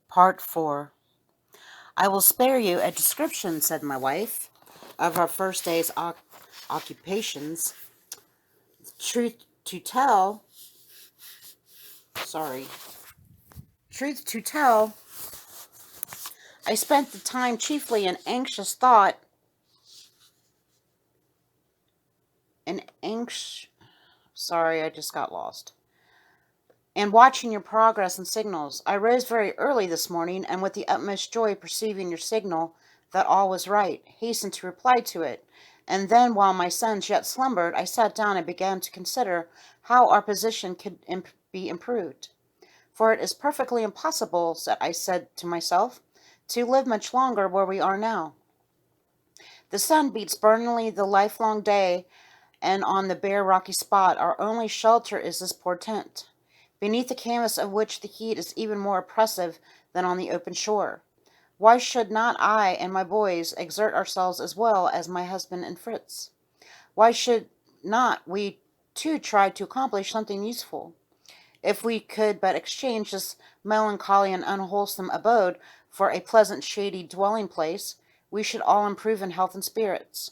Part 4. I will spare you a description, said my wife, of our first day's occupations. Truth to tell, sorry, truth to tell, I spent the time chiefly in anxious thought and sorry, I just got lost. And watching your progress and signals. I rose very early this morning, and with the utmost joy perceiving your signal that all was right, hastened to reply to it. And then, while my sons yet slumbered, I sat down and began to consider how our position could be improved. For it is perfectly impossible, I said to myself, to live much longer where we are now. The sun beats burningly the lifelong day, and on the bare rocky spot our only shelter is this poor tent, beneath the canvas of which the heat is even more oppressive than on the open shore. Why should not I and my boys exert ourselves as well as my husband and Fritz? Why should not we too try to accomplish something useful? If we could but exchange this melancholy and unwholesome abode for a pleasant shady dwelling place, we should all improve in health and spirits.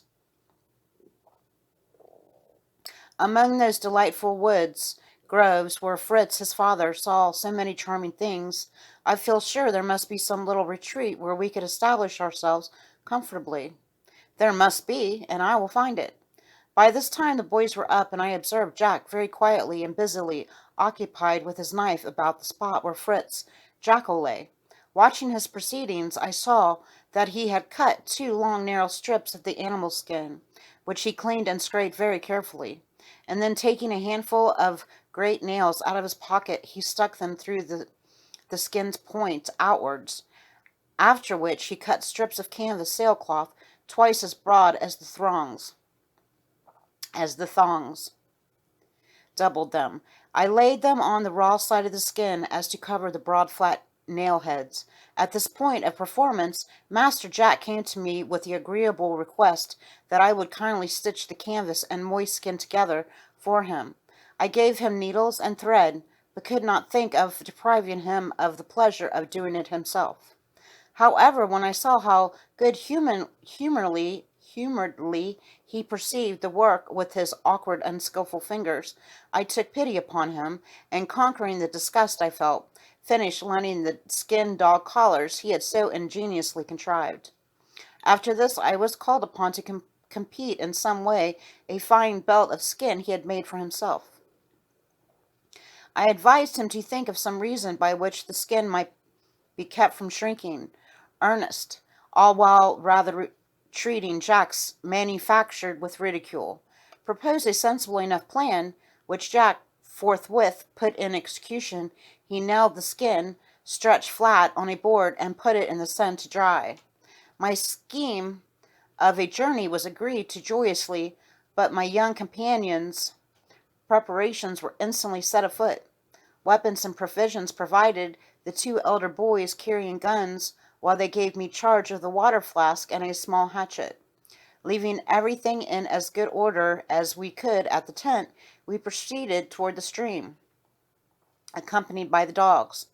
Among those delightful woods, groves, where Fritz, his father, saw so many charming things, I feel sure there must be some little retreat where we could establish ourselves comfortably. There must be, and I will find it. By this time the boys were up, and I observed Jack very quietly and busily occupied with his knife about the spot where Fritz Jackal lay. Watching his proceedings, I saw that he had cut two long narrow strips of the animal skin, which he cleaned and scraped very carefully, and then taking a handful of great nails out of his pocket, he stuck them through the skin's point outwards, after which he cut strips of canvas sailcloth twice as broad as the thongs, doubled them. I laid them on the raw side of the skin as to cover the broad flat nail heads. At this point of performance, Master Jack came to me with the agreeable request that I would kindly stitch the canvas and moist skin together for him. I gave him needles and thread, but could not think of depriving him of the pleasure of doing it himself. However, when I saw how humoredly he perceived the work with his awkward, unskilful fingers, I took pity upon him, and conquering the disgust I felt, finished lining the skin dog collars he had so ingeniously contrived. After this, I was called upon to compete in some way a fine belt of skin he had made for himself. I advised him to think of some reason by which the skin might be kept from shrinking. Ernest, all while rather treating Jack's manufactured with ridicule, proposed a sensible enough plan, which Jack forthwith put in execution. He nailed the skin, stretched flat on a board, and put it in the sun to dry. My scheme of a journey was agreed to joyously, but my young companions' preparations were instantly set afoot. Weapons and provisions provided, the two elder boys carrying guns, while they gave me charge of the water flask and a small hatchet. Leaving everything in as good order as we could at the tent, we proceeded toward the stream, accompanied by the dogs.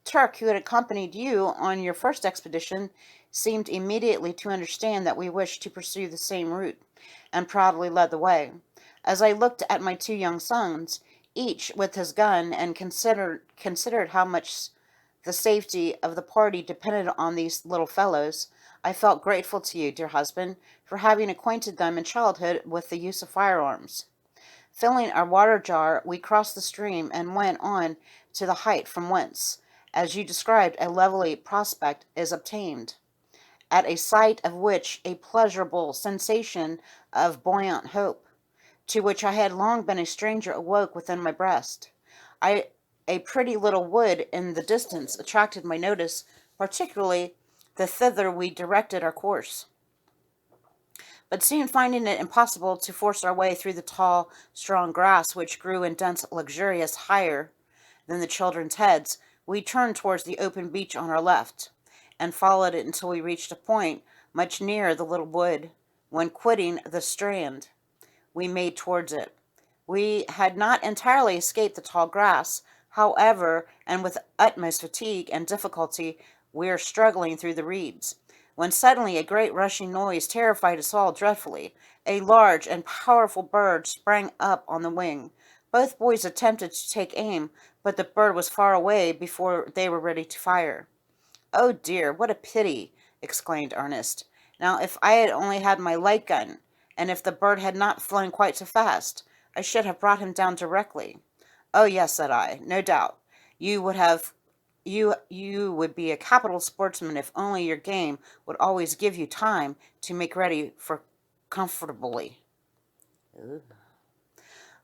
Turk, who had accompanied you on your first expedition, seemed immediately to understand that we wished to pursue the same route, and proudly led the way. As I looked at my two young sons, each with his gun, and considered how much the safety of the party depended on these little fellows, I felt grateful to you, dear husband, for having acquainted them in childhood with the use of firearms. Filling our water jar, we crossed the stream and went on to the height from whence, as you described, a lovely prospect is obtained, at a sight of which a pleasurable sensation of buoyant hope, to which I had long been a stranger, awoke within my breast. A pretty little wood in the distance attracted my notice, particularly the thither we directed our course. But soon finding it impossible to force our way through the tall, strong grass which grew in dense luxuriance higher than the children's heads, we turned towards the open beach on our left, and followed it until we reached a point much nearer the little wood, when quitting the strand, we made towards it. We had not entirely escaped the tall grass, However, and with utmost fatigue and difficulty, we are struggling through the reeds, when suddenly a great rushing noise terrified us all dreadfully. A large and powerful bird sprang up on the wing. Both boys attempted to take aim, but the bird was far away before they were ready to fire. "Oh dear, what a pity!" exclaimed Ernest. "Now, if I had only had my light gun, and if the bird had not flown quite so fast, I should have brought him down directly." "Oh yes," said I, "no doubt. You would have you would be a capital sportsman if only your game would always give you time to make ready for comfortably." Ugh.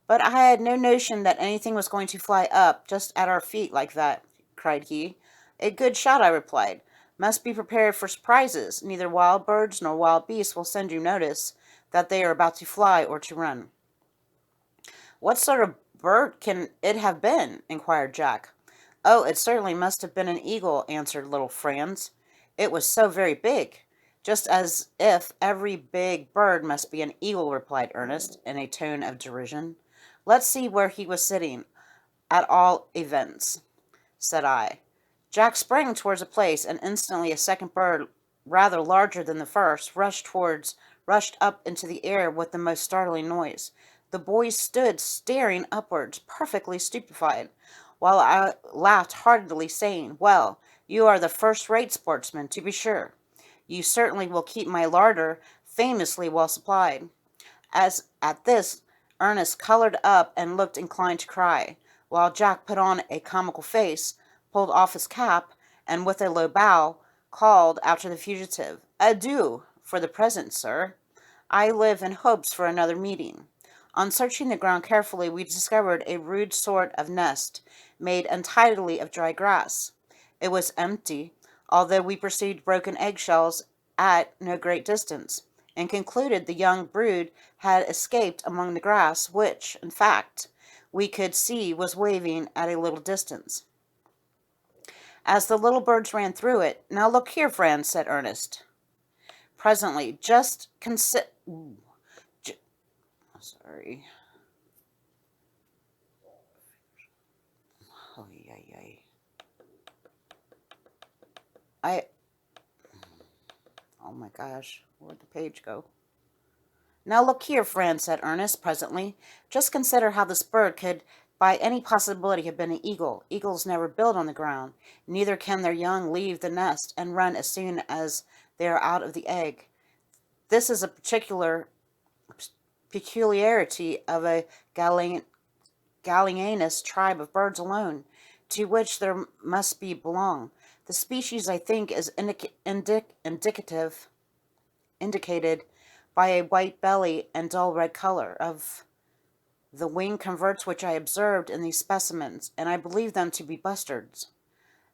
"But I had no notion that anything was going to fly up just at our feet like that," cried he. "A good shot," I replied. "Must be prepared for surprises. Neither wild birds nor wild beasts will send you notice that they are about to fly or to run." "What sort of bird can it have been?" inquired Jack. "Oh, it certainly must have been an eagle," answered little Franz. "It was so very big." "Just as if every big bird must be an eagle," replied Ernest, in a tone of derision. "Let's see where he was sitting, at all events," said I. Jack sprang towards a place, and instantly a second bird, rather larger than the first, rushed up into the air with the most startling noise. The boys stood staring upwards, perfectly stupefied, while I laughed heartily, saying, "Well, you are the first-rate sportsman, to be sure. You certainly will keep my larder famously well supplied." As at this, Ernest colored up and looked inclined to cry, while Jack put on a comical face, pulled off his cap, and with a low bow, called after the fugitive, "Adieu for the present, sir. I live in hopes for another meeting." On searching the ground carefully, we discovered a rude sort of nest, made untidily of dry grass. It was empty, although we perceived broken eggshells at no great distance, and concluded the young brood had escaped among the grass, which, in fact, we could see was waving at a little distance. As the little birds ran through it, "Now look here, Franz," said Ernest. Presently, just consider. Sorry. Oh, yeah. Oh my gosh, where'd the page go? "Now look here, Franz," said Ernest presently. "Just consider how this bird could by any possibility have been an eagle. Eagles never build on the ground. Neither can their young leave the nest and run as soon as they are out of the egg. This is a peculiarity of a Gallienus tribe of birds alone, to which there must belong. The species, I think, is indicated by a white belly and dull red color of the wing converts which I observed in these specimens, and I believe them to be bustards,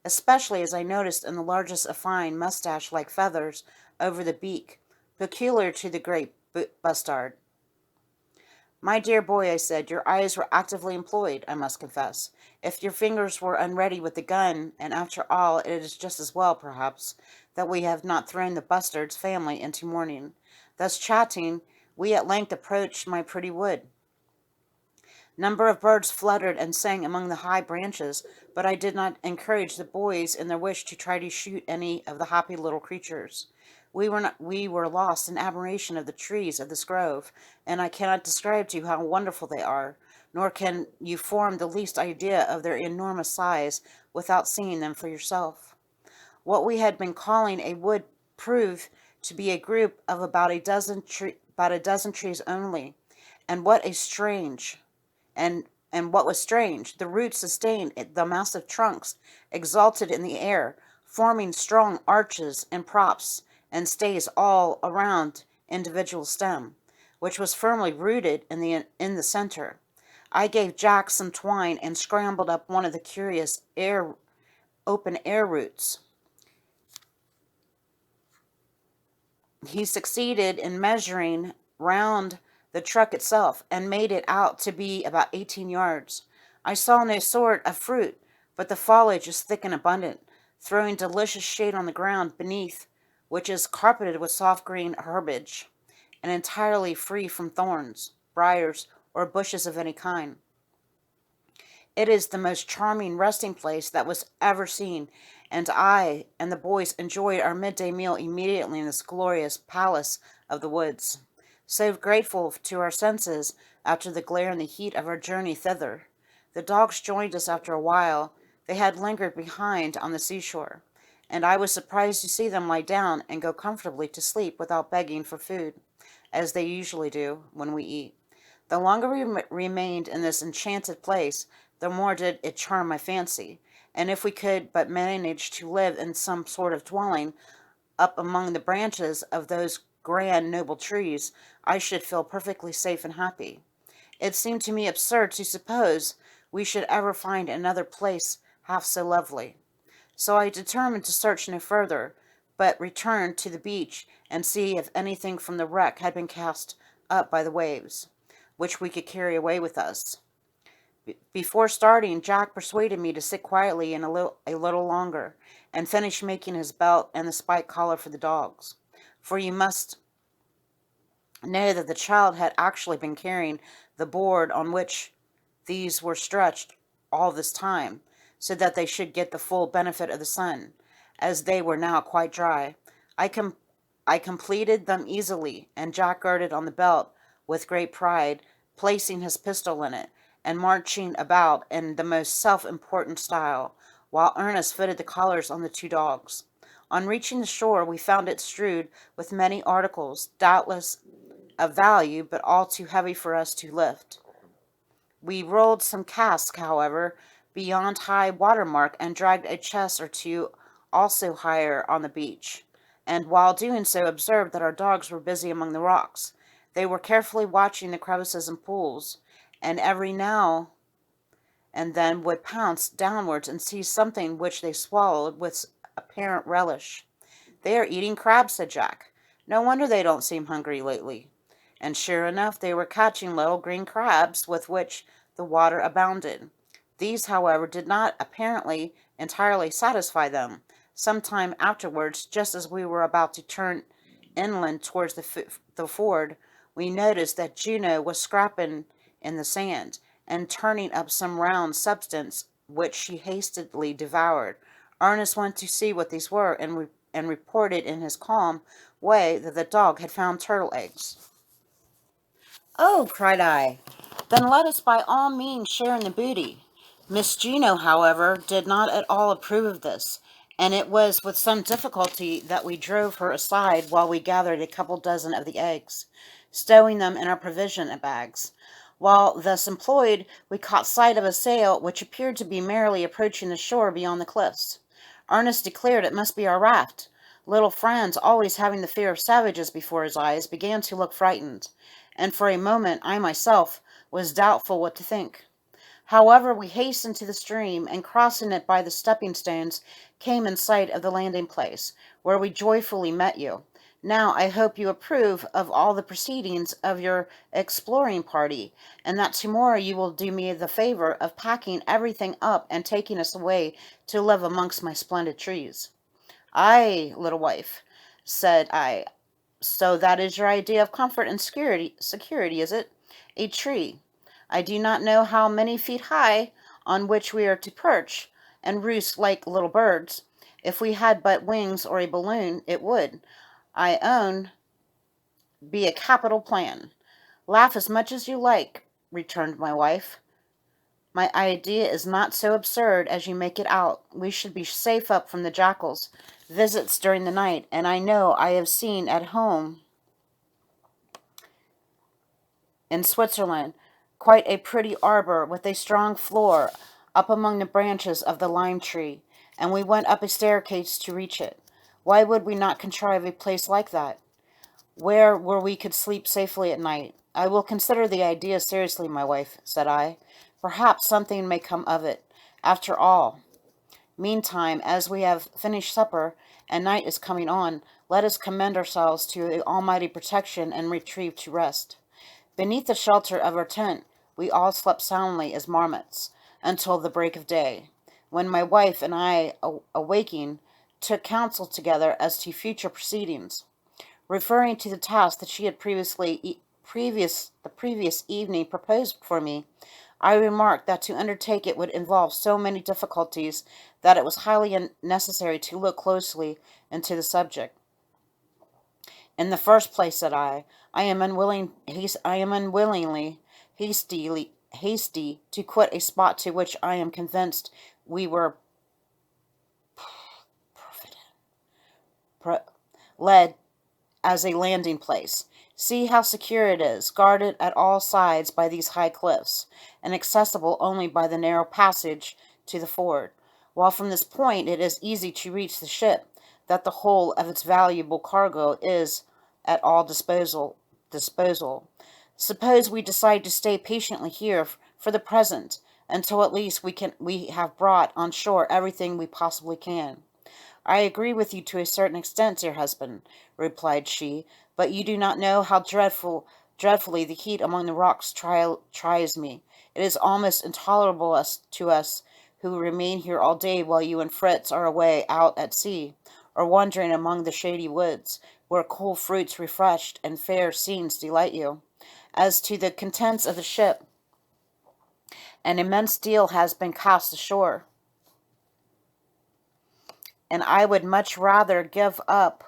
especially as I noticed in the largest a fine mustache-like feathers over the beak, peculiar to the great bustard." "My dear boy," I said, "your eyes were actively employed, I must confess. If your fingers were unready with the gun, and after all, it is just as well, perhaps, that we have not thrown the bustard's family into mourning." Thus chatting, we at length approached my pretty wood. Number of birds fluttered and sang among the high branches, but I did not encourage the boys in their wish to try to shoot any of the happy little creatures. We were lost in admiration of the trees of this grove, and I cannot describe to you how wonderful they are, nor can you form the least idea of their enormous size without seeing them for yourself. What we had been calling a wood proved to be a group of about a dozen trees only, and what was strange, the roots sustained the massive trunks, exalted in the air, forming strong arches and props and stays all around individual stem, which was firmly rooted in the center. I gave Jack some twine and scrambled up one of the curious open air roots. He succeeded in measuring round the truck itself, and made it out to be about 18 yards. I saw no sort of fruit, but the foliage is thick and abundant, throwing delicious shade on the ground beneath, which is carpeted with soft green herbage, and entirely free from thorns, briars, or bushes of any kind. It is the most charming resting place that was ever seen, and I and the boys enjoyed our midday meal immediately in this glorious palace of the woods, so grateful to our senses after the glare and the heat of our journey thither. The dogs joined us after a while. They had lingered behind on the seashore, and I was surprised to see them lie down and go comfortably to sleep without begging for food, as they usually do when we eat. The longer we remained in this enchanted place, the more did it charm my fancy, and if we could but manage to live in some sort of dwelling up among the branches of those grand noble trees, I should feel perfectly safe and happy. It seemed to me absurd to suppose we should ever find another place half so lovely. So I determined to search no further, but return to the beach and see if anything from the wreck had been cast up by the waves, which we could carry away with us. Before starting, Jack persuaded me to sit quietly in a little longer, and finish making his belt and the spike collar for the dogs. For you must know that the child had actually been carrying the board on which these were stretched all this time, so that they should get the full benefit of the sun, as they were now quite dry. I com- I completed them easily, and Jack girded on the belt with great pride, placing his pistol in it, and marching about in the most self-important style, while Ernest fitted the collars on the two dogs. On reaching the shore, we found it strewed with many articles, doubtless of value, but all too heavy for us to lift. We rolled some casks, however, beyond high water mark, and dragged a chest or two also higher on the beach, and while doing so observed that our dogs were busy among the rocks. They were carefully watching the crevices and pools, and every now and then would pounce downwards and seize something which they swallowed with apparent relish. "They are eating crabs," said Jack. "No wonder they don't seem hungry lately." And sure enough, they were catching little green crabs with which the water abounded. These, however, did not apparently entirely satisfy them. Some time afterwards, just as we were about to turn inland towards the ford, we noticed that Juno was scraping in the sand, and turning up some round substance which she hastily devoured. Ernest went to see what these were, and reported in his calm way that the dog had found turtle eggs. "Oh," cried I, "then let us by all means share in the booty." Miss Juno, however, did not at all approve of this, and it was with some difficulty that we drove her aside while we gathered a couple dozen of the eggs, stowing them in our provision bags. While thus employed, we caught sight of a sail which appeared to be merrily approaching the shore beyond the cliffs. Ernest declared it must be our raft. Little Franz, always having the fear of savages before his eyes, began to look frightened, and for a moment I myself was doubtful what to think. However, we hastened to the stream, and crossing it by the stepping stones, came in sight of the landing place, where we joyfully met you. Now, I hope you approve of all the proceedings of your exploring party, and that tomorrow you will do me the favor of packing everything up and taking us away to live amongst my splendid trees. "Ay, little wife," said I, "so that is your idea of comfort and security, is it? A tree, I do not know how many feet high, on which we are to perch, and roost like little birds. If we had but wings or a balloon, it would, I own, be a capital plan." "Laugh as much as you like," returned my wife. "My idea is not so absurd as you make it out. We should be safe up from the jackals' visits during the night, and I know I have seen at home in Switzerland quite a pretty arbor with a strong floor up among the branches of the lime tree, and we went up a staircase to reach it. Why would we not contrive a place like that, where we could sleep safely at night? I will consider the idea seriously, my wife," said I. "Perhaps something may come of it, after all. Meantime, as we have finished supper, and night is coming on, let us commend ourselves to the Almighty protection and retrieve to rest." Beneath the shelter of our tent, we all slept soundly as marmots, until the break of day, when my wife and I, awaking, took counsel together as to future proceedings. Referring to the task that she had the previous evening proposed for me, I remarked that to undertake it would involve so many difficulties that it was highly necessary to look closely into the subject. In the first place, said I am unwillingly hasty to quit a spot to which I am convinced we were led as a landing place. See how secure it is, guarded at all sides by these high cliffs, and accessible only by the narrow passage to the ford, while from this point it is easy to reach the ship, that the whole of its valuable cargo is at all disposal. Suppose we decide to stay patiently here for the present, until at least we have brought on shore everything we possibly can. I agree with you to a certain extent, dear husband, replied she, but you do not know how dreadfully the heat among the rocks tries me. It is almost intolerable to us who remain here all day while you and Fritz are away out at sea, or wandering among the shady woods, where cool fruits refreshed and fair scenes delight you. As to the contents of the ship, an immense deal has been cast ashore, and I would much rather give up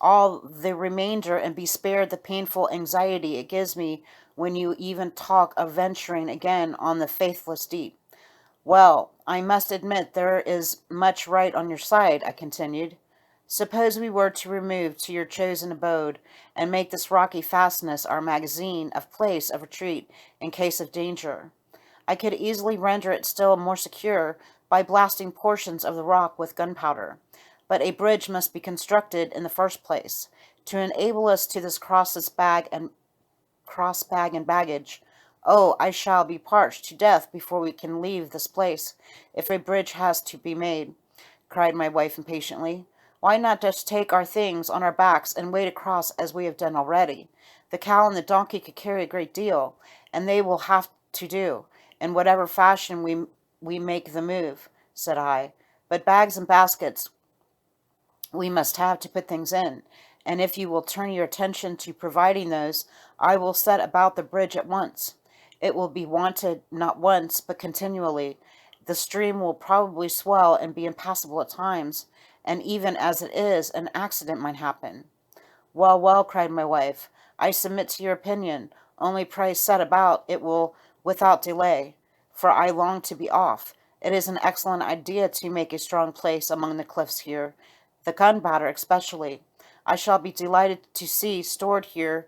all the remainder and be spared the painful anxiety it gives me when you even talk of venturing again on the faithless deep. Well, I must admit there is much right on your side, I continued. Suppose we were to remove to your chosen abode, and make this rocky fastness our magazine of place of retreat in case of danger. I could easily render it still more secure by blasting portions of the rock with gunpowder. But a bridge must be constructed in the first place, to enable us to this cross bag and baggage. Oh, I shall be parched to death before we can leave this place, if a bridge has to be made, cried my wife impatiently. Why not just take our things on our backs and wade across as we have done already? The cow and the donkey could carry a great deal, and they will have to do, in whatever fashion we make the move, said I. But bags and baskets we must have to put things in, and if you will turn your attention to providing those, I will set about the bridge at once. It will be wanted not once, but continually. The stream will probably swell and be impassable at times, and even as it is, an accident might happen. Well, well, cried my wife, I submit to your opinion. Only pray set about it will without delay, for I long to be off. It is an excellent idea to make a strong place among the cliffs here, the gunpowder especially. I shall be delighted to see stored here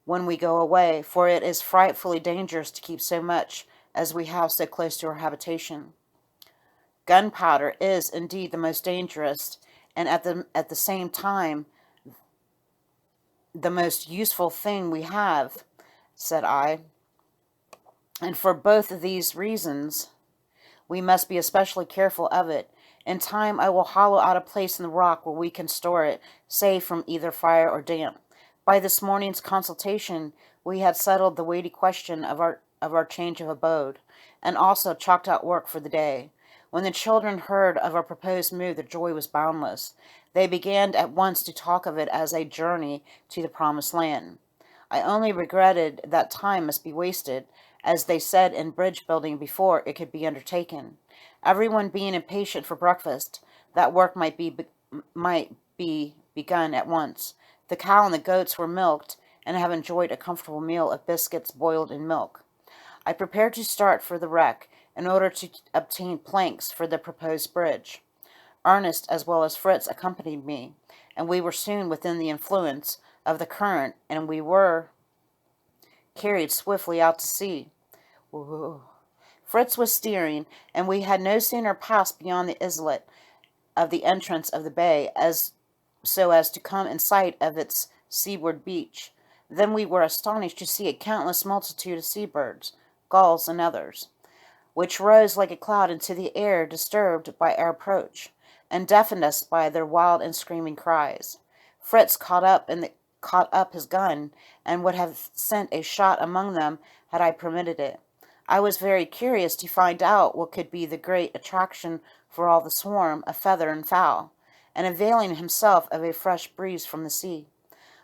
when we go away, for it is frightfully dangerous to keep so much as we have so close to our habitation. Gunpowder is indeed the most dangerous, and at the same time the most useful thing we have, said I, and for both of these reasons we must be especially careful of it. In time I will hollow out a place in the rock where we can store it, safe from either fire or damp. By this morning's consultation we had settled the weighty question of our change of abode, and also chalked out work for the day. When the children heard of our proposed move, their joy was boundless. They began at once to talk of it as a journey to the promised land. I only regretted that time must be wasted, as they said in bridge building, before it could be undertaken. Everyone being impatient for breakfast, that work might be begun at once. The cow and the goats were milked, and have enjoyed a comfortable meal of biscuits boiled in milk. I prepared to start for the wreck, in order to obtain planks for the proposed bridge. Ernest, as well as Fritz, accompanied me, and we were soon within the influence of the current, and we were carried swiftly out to sea. Whoa. Fritz was steering, and we had no sooner passed beyond the islet of the entrance of the bay so as to come in sight of its seaward beach. Then we were astonished to see a countless multitude of seabirds, gulls, and others, which rose like a cloud into the air, disturbed by our approach, and deafened us by their wild and screaming cries. Fritz caught up his gun, and would have sent a shot among them had I permitted it. I was very curious to find out what could be the great attraction for all the swarm of feather and fowl, and availing himself of a fresh breeze from the sea,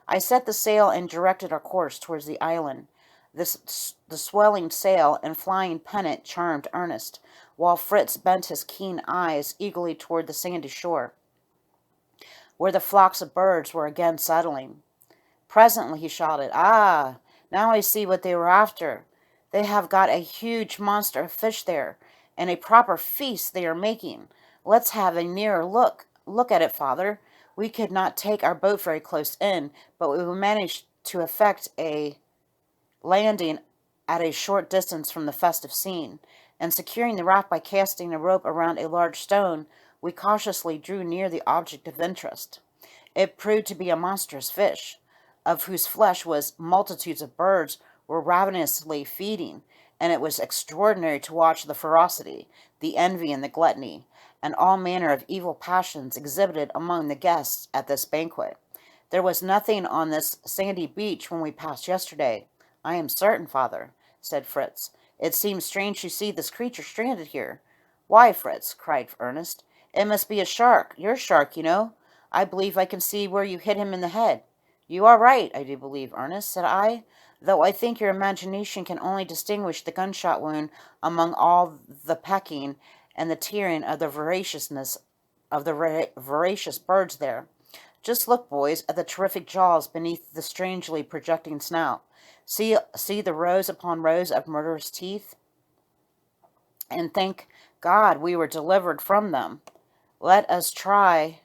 I set the sail and directed our course towards the island. The swelling sail and flying pennant charmed Ernest, while Fritz bent his keen eyes eagerly toward the sandy shore, where the flocks of birds were again settling. Presently he shouted, "Ah, now I see what they were after. They have got a huge monster of fish there, and a proper feast they are making. Let's have a nearer look. Look at it, father. We could not take our boat very close in, but we will manage to effect a landing at a short distance from the festive scene, and securing the raft by casting a rope around a large stone, we cautiously drew near the object of interest. It proved to be a monstrous fish, of whose flesh multitudes of birds were ravenously feeding, and it was extraordinary to watch the ferocity, the envy, and the gluttony, and all manner of evil passions exhibited among the guests at this banquet. There was nothing on this sandy beach when we passed yesterday. I am certain, father, said Fritz. It seems strange to see this creature stranded here. Why, Fritz, cried Ernest. It must be a shark. Your shark, you know. I believe I can see where you hit him in the head. You are right, I do believe, Ernest, said I, though I think your imagination can only distinguish the gunshot wound among all the pecking and the tearing of the voracious birds there. Just look, boys, at the terrific jaws beneath the strangely projecting snout. See the rows upon rows of murderous teeth, and thank God we were delivered from them. Let us try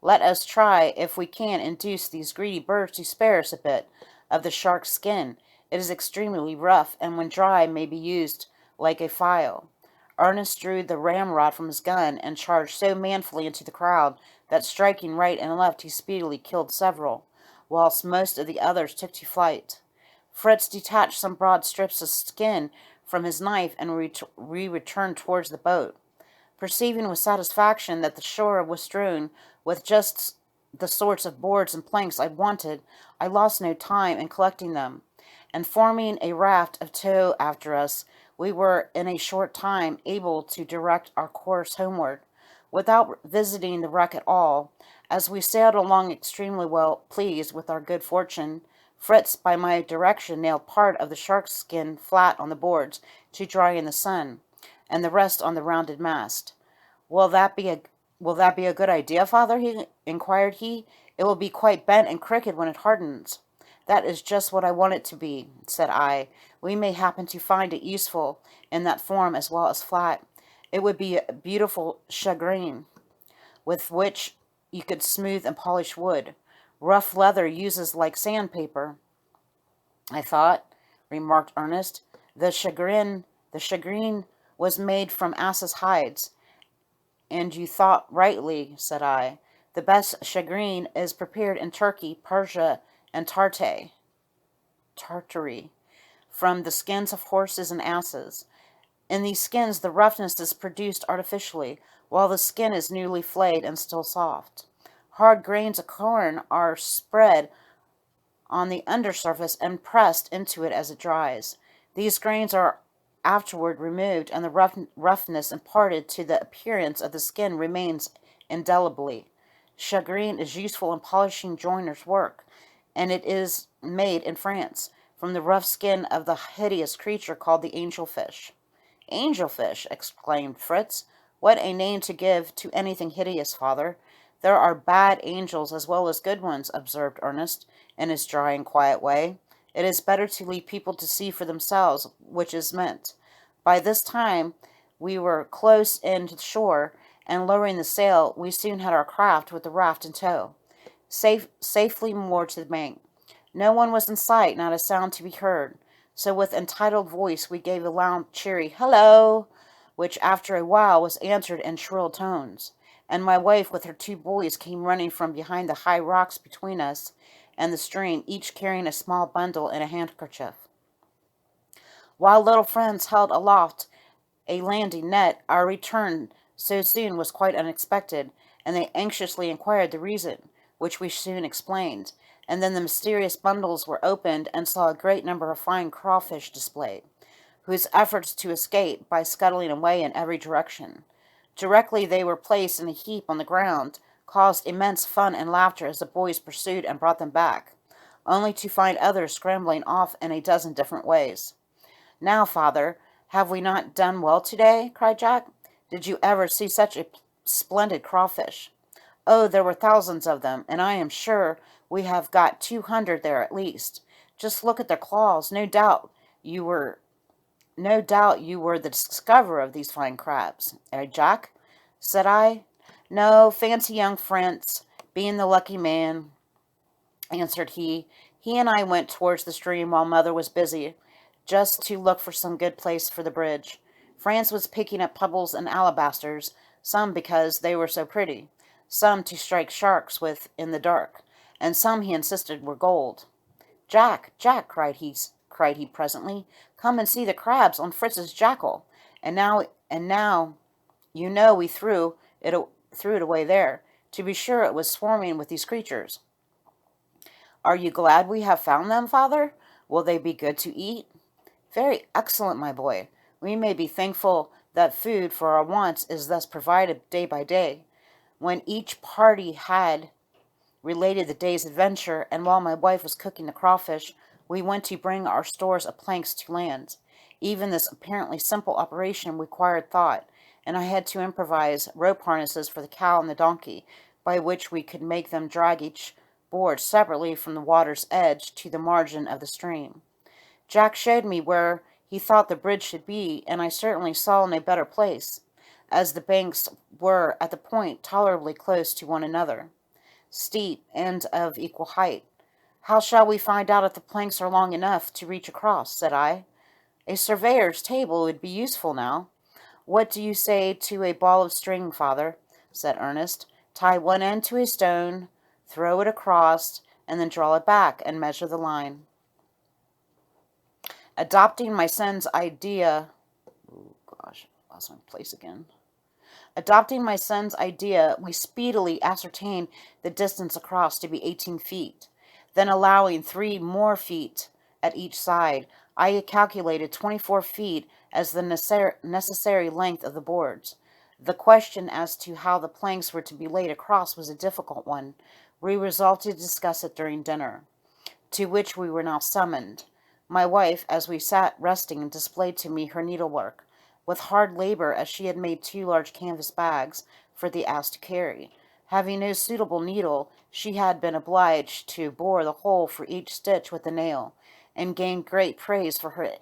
if we can induce these greedy birds to spare us a bit of the shark's skin. It is extremely rough, and when dry may be used like a file. Ernest drew the ramrod from his gun and charged so manfully into the crowd that, striking right and left, he speedily killed several, whilst most of the others took to flight. Fritz detached some broad strips of skin from his knife, and we returned towards the boat. Perceiving with satisfaction that the shore was strewn with just the sorts of boards and planks I wanted, I lost no time in collecting them, and forming a raft of tow after us, we were in a short time able to direct our course homeward, without visiting the wreck at all. As we sailed along extremely well pleased with our good fortune, Fritz, by my direction, nailed part of the shark's skin flat on the boards to dry in the sun, and the rest on the rounded mast. Will that be a good idea, father? Inquired he. It will be quite bent and crooked when it hardens. That is just what I want it to be, said I. We may happen to find it useful in that form as well as flat. It would be a beautiful shagreen, with which you could smooth and polish wood. Rough leather uses like sandpaper, I thought, remarked Ernest. The shagreen was made from asses' hides, and you thought rightly, said I. The best shagreen is prepared in Turkey, Persia, and Tartary, from the skins of horses and asses. In these skins the roughness is produced artificially, while the skin is newly flayed and still soft. Hard grains of corn are spread on the undersurface and pressed into it as it dries. These grains are afterward removed, and the roughness imparted to the appearance of the skin remains indelibly. Shagreen is useful in polishing joiners' work, and it is made in France from the rough skin of the hideous creature called the angelfish. Angelfish, exclaimed Fritz. What a name to give to anything hideous, father. There are bad angels as well as good ones, observed Ernest, in his dry and quiet way. It is better to leave people to see for themselves which is meant. By this time we were close in to the shore, and lowering the sail, we soon had our craft with the raft in tow, safely moored to the bank. No one was in sight, not a sound to be heard. So with entitled voice we gave a loud, cheery "Hello!" which after a while was answered in shrill tones, and my wife with her two boys came running from behind the high rocks between us and the stream, each carrying a small bundle and a handkerchief. While little friends held aloft a landing net, our return so soon was quite unexpected, and they anxiously inquired the reason, which we soon explained, and then the mysterious bundles were opened and saw a great number of fine crawfish displayed, whose efforts to escape by scuttling away in every direction, directly they were placed in a heap on the ground, caused immense fun and laughter as the boys pursued and brought them back. only to find others scrambling off in a dozen different ways. "Now, father, have we not done well today?" cried Jack. "Did you ever see such a splendid crawfish? Oh, there were thousands of them, and I am sure we have got 200 there at least. Just look at their claws. No doubt you were the discoverer of these fine crabs." "Eh, Jack?" said I. "No, fancy young Prince, being the lucky man," answered he. "He and I went towards the stream while mother was busy, just to look for some good place for the bridge. France was picking up pebbles and alabasters, some because they were so pretty, some to strike sharks with in the dark, and some he insisted were gold. "Jack, Jack," cried he presently, "come and see the crabs on Fritz's jackal. And now, we threw it away there. To be sure, it was swarming with these creatures." "Are you glad we have found them, father? Will they be good to eat?" "Very excellent, my boy. We may be thankful that food for our wants is thus provided day by day." When each party had related the day's adventure, and while my wife was cooking the crawfish, we went to bring our stores of planks to land. Even this apparently simple operation required thought, and I had to improvise rope harnesses for the cow and the donkey, by which we could make them drag each board separately from the water's edge to the margin of the stream. Jack showed me where he thought the bridge should be, and I certainly saw in a better place, as the banks were at the point tolerably close to one another, steep and of equal height. "How shall we find out if the planks are long enough to reach across?" said I. "A surveyor's table would be useful now." "What do you say to a ball of string, father?" said Ernest. "Tie one end to a stone, throw it across, and then draw it back and measure the line." Adopting my son's idea, oh gosh, I lost my place again. Adopting my son's idea, we speedily ascertained the distance across to be 18 feet. Then, allowing 3 more feet at each side, I had calculated 24 feet as the necessary length of the boards. The question as to how the planks were to be laid across was a difficult one. We resolved to discuss it during dinner, to which we were now summoned. My wife, as we sat resting, displayed to me her needlework, with hard labor, as she had made 2 large canvas bags for the ass to carry. Having no suitable needle, she had been obliged to bore the hole for each stitch with a nail, and gained great praise for her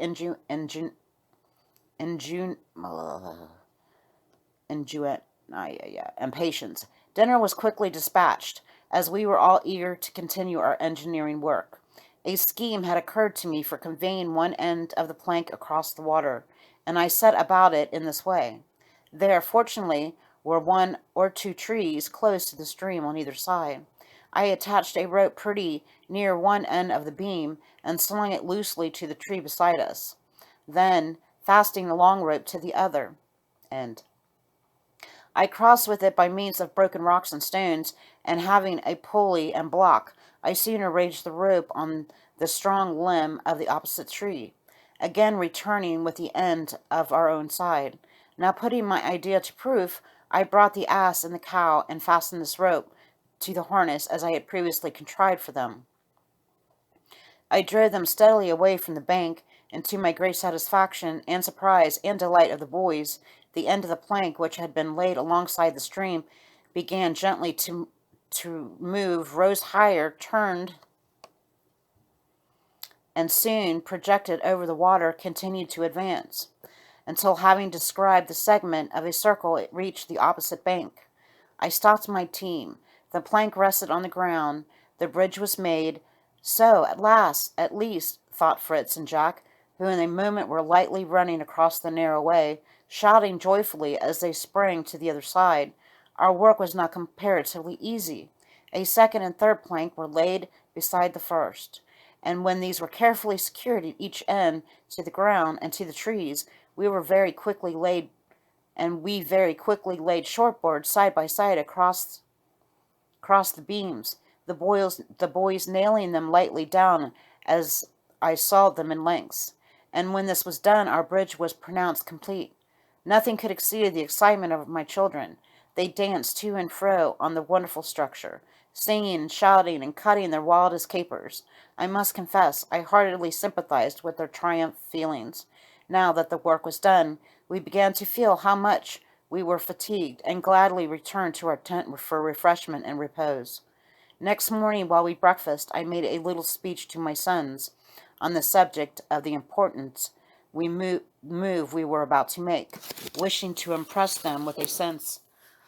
impatience. Dinner was quickly dispatched, as we were all eager to continue our engineering work. A scheme had occurred to me for conveying one end of the plank across the water, and I set about it in this way. There, fortunately, were 1 or 2 trees close to the stream on either side. I attached a rope pretty near one end of the beam, and slung it loosely to the tree beside us. Then, fastening the long rope to the other end, I crossed with it by means of broken rocks and stones, and having a pulley and block, I soon arranged the rope on the strong limb of the opposite tree, again returning with the end of our own side. Now, putting my idea to proof, I brought the ass and the cow, and fastened this rope to the harness as I had previously contrived for them. I drove them steadily away from the bank, and to my great satisfaction and surprise and delight of the boys, the end of the plank which had been laid alongside the stream began gently to move, rose higher, turned, and soon, projected over the water, continued to advance, until, having described the segment of a circle, it reached the opposite bank. I stopped my team. The plank rested on the ground. The bridge was made. So, at least, thought Fritz and Jack, who in a moment were lightly running across the narrow way, shouting joyfully as they sprang to the other side. Our work was now comparatively easy. A second and third plank were laid beside the first, and when these were carefully secured at each end to the ground and to the trees, we very quickly laid shortboards side by side across the beams, the boys nailing them lightly down as I sawed them in lengths. And when this was done, our bridge was pronounced complete. Nothing could exceed the excitement of my children. They danced to and fro on the wonderful structure, singing and shouting and cutting their wildest capers. I must confess, I heartily sympathized with their triumph feelings. Now that the work was done, we began to feel how much we were fatigued, and gladly returned to our tent for refreshment and repose. Next morning, while we breakfasted, I made a little speech to my sons on the subject of the importance move we were about to make, wishing to impress them with a sense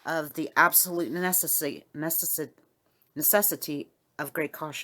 of the absolute necessity of great caution.